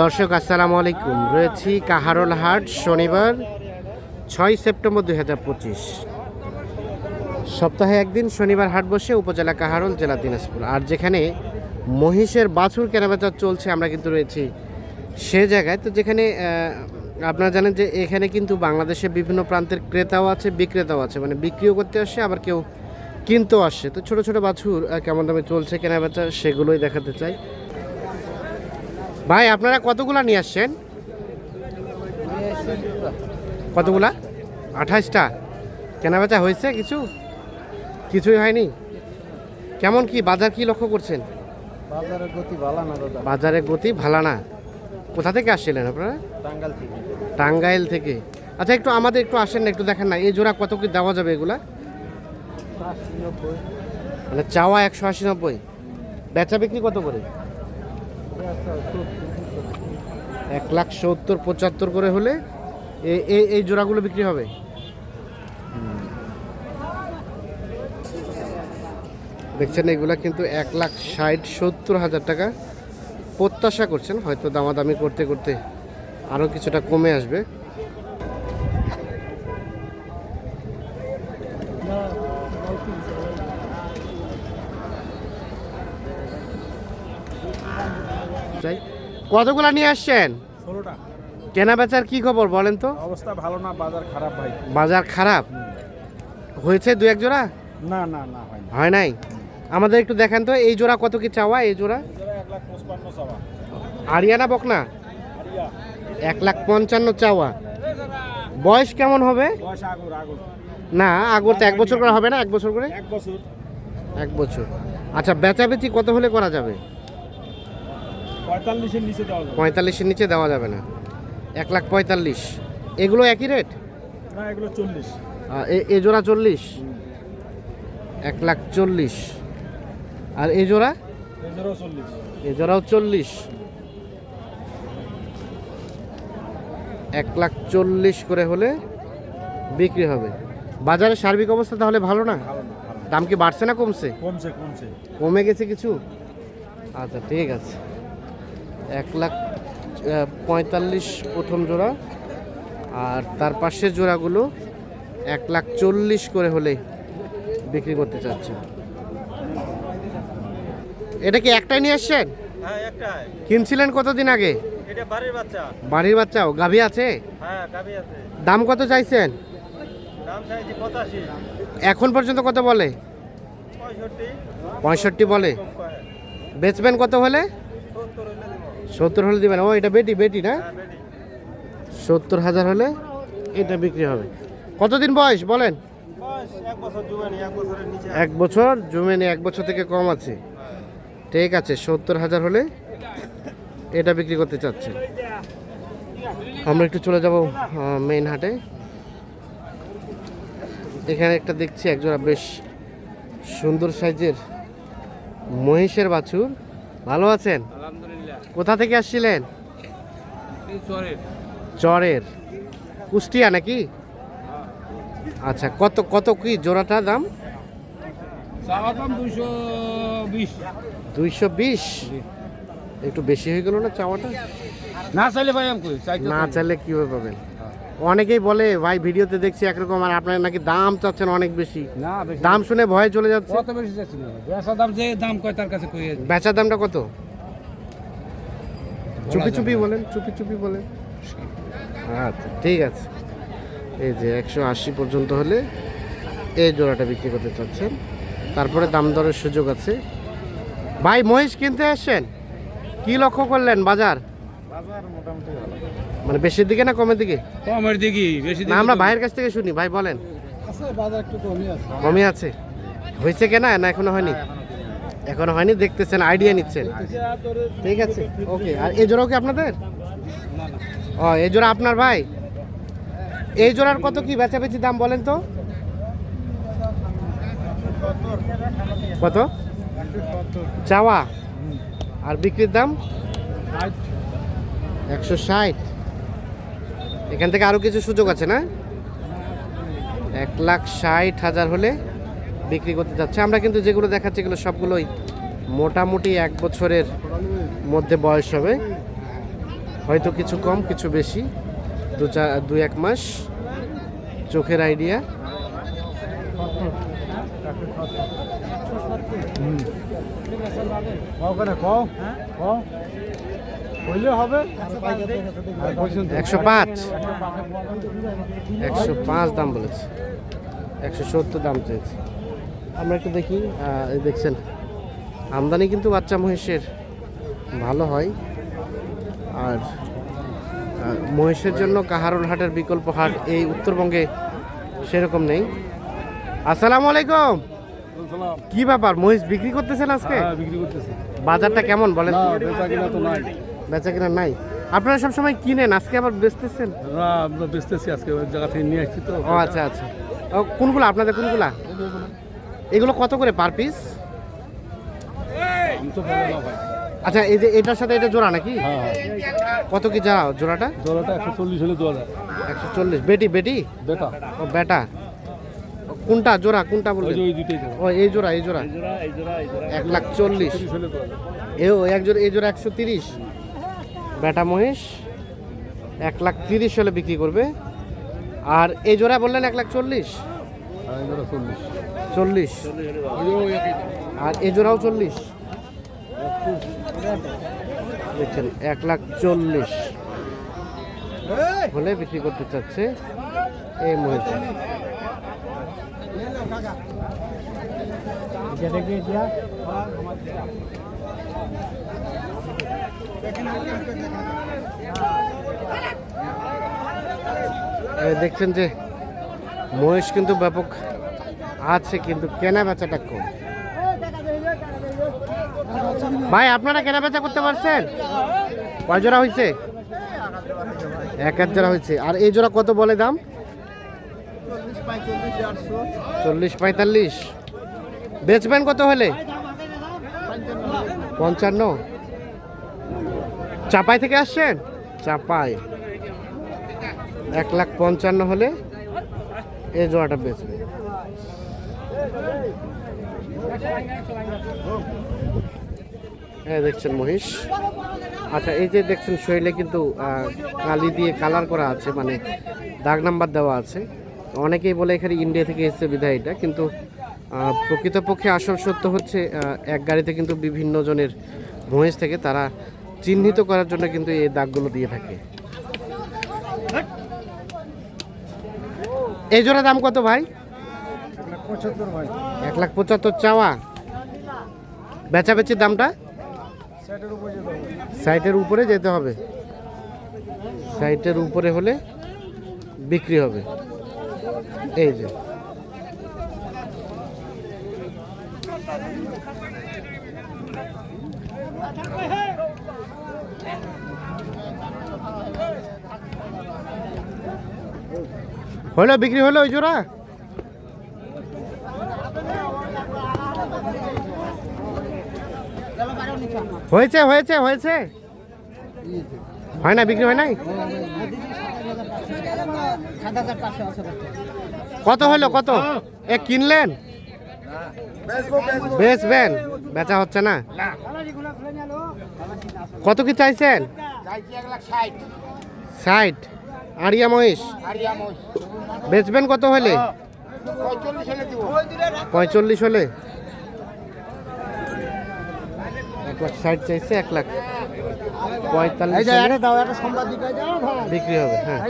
দর্শক আসসালামু আলাইকুম, রয়েছি কাহারোল হাট। শনিবার 6 সেপ্টেম্বর 2025। সপ্তাহে একদিন শনিবার হাট বসে উপজেলা কাহারোল, জেলা দিনাজপুর। আর যেখানে মহিষের বাছুর কেনাবেচা চলছে, আমরা কিন্তু রয়েছি সে জায়গায়। তো যেখানে আপনারা জানেন যে এখানে কিন্তু বাংলাদেশের বিভিন্ন প্রান্তের ক্রেতাও আছে, বিক্রেতাও আছে, মানে বিক্রিও করতে আসে, আবার কেউ কিনতেও আসে। তো ছোট ছোট বাছুর কেমন দামে চলছে কেনাবেচা, সেগুলোই দেখাতে চাই। ভাই, আপনারা কতগুলা নিয়ে আসছেন? কতগুলা? 28টা। কেনাবেচা হয়েছে? কিছুই হয়নি। কেমন কি বাজার কি লক্ষ্য করছেন? বাজারের গতি ভালো না দাদা। বাজারের গতি ভালো না। কোথা থেকে আসছিলেন আপনারা? টাঙ্গাইল থেকে। টাঙ্গাইল থেকে। আচ্ছা, একটু আমাদের একটু আসেন না, একটু দেখেন না এই জোড়া কত কি দেওয়া যাবে এগুলা? 80-90। মানে চাওয়া 180-90, বেচা বিক্রি কত করে? 1,70,75 করে হলে এই জোড়াগুলো বিক্রি হবে। দেখছেন এগুলা কিন্তু 1,60,70,000 টাকা প্রত্যাশা করছেন। হয়তো দামাদামি করতে করতে আরও কিছুটা কমে আসবে। কতগুলা নিয়ে আসছেন? 16টা। কেনা বেচার কি খবর বলেন তো? অবস্থা ভালো না, বাজার খারাপ ভাই। বাজার খারাপ হয়েছে? দু এক জোড়া? না না না, হয়নি। হয় নাই। আমাদের একটু দেখেন তো এই জোড়া কত কি চাওয়া? এই জোড়া 1,55,000 চাওয়া। আরিয়ানা বকনা 1,55,000 চাওয়া। বয়স কেমন হবে? বয়স আগুর আগুর। না, আগর তো 1 বছর করে হবে না? 1 বছর করে? 1 বছর। 1 বছর। আচ্ছা, বেচাবেচি কত হলে করা যাবে? 45-এর নিচে দেওয়া যাবে। 45-এর নিচে দেওয়া যাবে না। 1,45,000। এগুলো একই রেট? না, এগুলো 40। এ জোড়া 40, 1,40,000। আর এই জোড়া? এজোড়াও 40। এ জোড়াও 40, 1,40,000 করে হলে বিক্রি হবে। বাজারের সার্বিক অবস্থা তাহলে ভালো না? ভালো না, ভালো না। দাম কি বাড়ছে না কমছে? কমছে কমছে। কমে গেছে কিছু? আচ্ছা, ঠিক আছে। 1,45,000 প্রথম জোড়া, আর তার পাশের জোড়াগুলো 1,40,000 করে হলে বিক্রি করতে চাচ্ছে। এটা কি একটাই নিয়ে আসছেন? হ্যাঁ, একটাই। কিনছিলেন কতদিন আগে? এটা বাড়ির বাচ্চা। বাড়ির বাচ্চাও? গাভী আছে? হ্যাঁ, গাবি আছে। দাম কত চাইছেন? দাম চাইছি 85। এখন পর্যন্ত কত বলে? 65। 65 বলে। বেচবেন কত হলে? 70 হইলে দেব। 70 হলে দিবেন। ও, এটা বেটি না? হ্যাঁ, বেডি। 70,000 হলে এটা বিক্রি হবে। কতদিন বয়স বলেন? বয়স 1 বছর জুয়ানি, 1 বছরের নিচে। 1 বছর জুমেনি, 1 বছর থেকে কম আছে। ঠিক আছে, 70,000 হলে এটা বিক্রি করতে চাচ্ছে। আমরা একটু চলে যাব মেইন হাটে। এখানে একটা দেখছি একজোড়া বেশ সুন্দর সাইজের মহিষের বাছুর। ভালো আছেন? আলহামদুলিল্লাহ। কোথা থেকে আসছিলেন? এই চরের। চরের। কুষ্টিয়া নাকি? আচ্ছা, কত কত কি জোড়াটা দাম? চাওয়া দাম 220। 220? একটু বেশি হয়ে গেল না চাওয়াটা? না চাইলে ভাই আমি কই চাইতে না চাইলে কিভাবে পাবেন? অনেকেই বলে ভাই ভিডিওতে দেখছি একরকম, আর আপনার নাকি দাম চাচ্ছেন অনেক বেশি। না বেশি। দাম শুনে ভয়ে চলে যাচ্ছে। কত বেশি যাচ্ছে না, বেচা দাম যে দাম কয় তার কাছে কই। বেচার দামটা কত? চুপি চুপি বলেন, চুপি চুপি বলেন। আচ্ছা, ঠিক আছে। এই যে 180 পর্যন্ত হলে এই জোড়াটা বিক্রি করতে চাচ্ছেন। তারপরে দাম দরের সুযোগ আছে। ভাই, মহিষ কিনতে আসছেন, কি লক্ষ্য করলেন বাজার? বাজার মোটামুটি ভালো। মানে বেশির দিকে না কমের দিকে? কমের দিকে বেশি না, আমরা ভাইয়ের কাছ থেকে শুনি। ভাই বলেন। আছে, বাজার একটু কমই আছে। কমই আছে। হয়েছে কেনা না এখনো হয়নি? এখনো হয়নি, দেখতেছেন, আইডিয়া নিচ্ছেন। ঠিক আছে, ওকে। আর এই জোড়াও কি আপনাদের? ও, এই জোড়া আপনার ভাই? এই জোড়ার কত কি বেচাবেচি দাম বলেন তো? কত চাওয়া আর বিক্রির দাম? 160। এখান থেকে আরো কিছু সুযোগ আছে না? 1,60,000 হলে বিক্রি করতে যাচ্ছে। আমরা কিন্তু যেগুলো দেখাচ্ছি এগুলো সবগুলোই মোটামুটি 1 বছরের মধ্যে বয়স হবে, হয়তো কিছু কম কিছু বেশি, 2-1 মাস। চোখের আইডিয়া। হবে 105 দাম বলেছে, 170 দাম চেয়েছে। আমরা একটু দেখি। এই দেখছেন আমদানি কিন্তু বাচ্চা মহিষের ভালো হয়। আর মহিষের জন্য কাহারোল হাটের বিকল্প হাট এই উত্তরবঙ্গে সেরকম নেই। আসসালামু আলাইকুম। কি ব্যাপার, মহিষ বিক্রি করতেছেন আজকে? বিক্রি করতেছে। বাজারটা কেমন বলেন তো? বেচা কিনা তো নাই। বেচা কিনা নাই। আপনারা সবসময় কিনেন, আজকে আবার বেচতেছেন? আমরা বেচতেছি, আজকে ওই জায়গা থেকে নিয়ে আসছি তো। ও আচ্ছা আচ্ছা। ও কোনগুলা আপনাদের, কোনগুলা? এগুলো কত করে পার পিস? আমি তো বলে না ভাই। আচ্ছা, এই যে এটার সাথে এটা জোড়া নাকি? হ্যাঁ হ্যাঁ, কত কি জোড়া জোড়াটা? জোড়াটা 140 হলে 2000। 140। বেটি বেটি? বেটা। ও বেটা। কোনটা জোড়া, কোনটা ওই বলবেন? যে ওই দুইটাই জোড়া। ও এই জোড়া, এই জোড়া 1,40,000। 30 হলে 2000। এই জোড়া 130। বেটা মহিষ 1,30,000 হলে বিক্রি করবে। আর এই জোড়া বললেন 1,40,000? আর এই জোড়া 40। 40। ওই যে ওই একই দাম। আর এই জোড়াও 40। দেখছেন 1,40,000 হলে বিক্রি করতে চাচ্ছে এই মহিষ। দেখছেন যে মহিষ কিন্তু ব্যাপক আছে, কিন্তু কেনা বেচাটা কম। ভাই আপনারা কেনা বেচা করতে পারছেন? কয় জোড়া হয়েছে? 1 জোড়া হয়েছে। আর এই জোড়া কত বলে দাম? 40-45। বেচবেন কত হলে? 55। চাপাই থেকে আসছেন? চাপাই। 1,55,000 হলে এই জোড়াটা বেচবে। হ্যাঁ দেখছেন মহিষ। আচ্ছা, এই যে দেখছেন শরীরে কিন্তু কালি দিয়ে কালার করা আছে, মানে দাগ নাম্বার দেওয়া আছে। অনেকেই বলে এখানে ইন্ডিয়া থেকে এসেছে বিধায় এটা, কিন্তু প্রকৃতপক্ষে আসল সত্য হচ্ছে এক গাড়িতে কিন্তু বিভিন্ন জনের মহিষ থেকে তারা চিহ্নিত করার জন্য কিন্তু এই দাগগুলো দিয়ে থাকে। এই জোড়া দাম কত ভাই? 75 ভাই। 1,75,000 চাওয়া। বেচাবেচির দামটা? সাইটের উপরে যেতে হবে। সাইটের উপরে হলে বিক্রি হবে। এই যে হলো, বিক্রি হলো ওই জোড়া। হয়েছে হয়েছে হয়েছে, হয় না, বিক্রি হয় নাই। কত হলো, কত? এ কিনলেন? বেচবেন? বেচা হচ্ছে না। কত কি চাইছেন? 60। আড়িয়া মহিষ বেচবেন কত হলে? 45 হলে। 1,60,000 চাইছে, 1,45,000 বিক্রি হবে। হ্যাঁ,